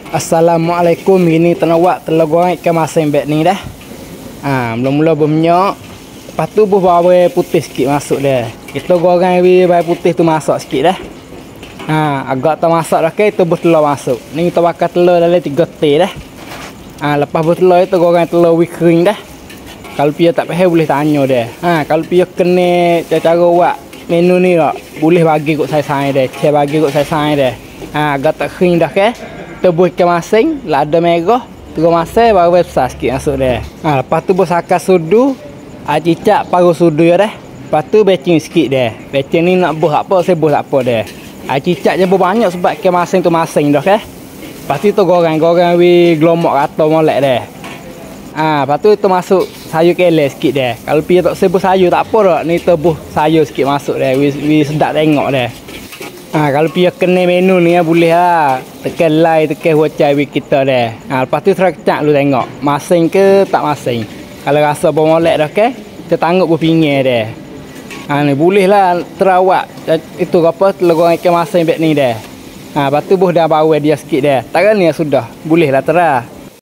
Assalamualaikum, ini tenawak telur goreng ikan masin beg ni dah. Mula-mula berminyak. Lepas tu bawang putih sikit masuk dah. Kita goreng bawang putih tu masak sikit dah. Agak tak masak dah ke, kita telur masuk. Ni kita bakar telur dalam 3 teh dah. Lepas telur itu goreng telur kering dah. Kalau pia tak faham boleh tanya dia. Kalau pia kena cara buat menu ni tak, boleh bagi kot saya dia. Saya bagi kot saya dia. Agak tak kering dah ke. Tebus ikan masin, lada merah, telur masin baru besar sikit masuk dia. Lepas tu sakar sudu, cicak paruh sudu ya dah. Lepas tu becing sikit dia. Becing ni nak buh apa, saya buh tak apa dia. Cicak je banyak sebab ikan masin tu masin dah ke. Lepas tu goreng gelomok rata molek dia. Lepas tu masuk sayur kelek sikit dia. Kalau pia tak sebut sayur tak apa dah. Ni tebuh sayur sikit masuk dia. Sedap tengok dia. Kalau pia kena menu ni boleh lah. Tekan like, tekan wacai kita dia. Lepas tu terus kecak lu tengok. Masin ke tak masin. Kalau rasa bermolek dah ke, kita tanggup berpinggir dia. Ni boleh lah terawak. Itu apa, telur goreng ikan masin beg ni dia. Lepas tu dah bawah dia sikit dia. Tak kan ni sudah. Boleh lah terah.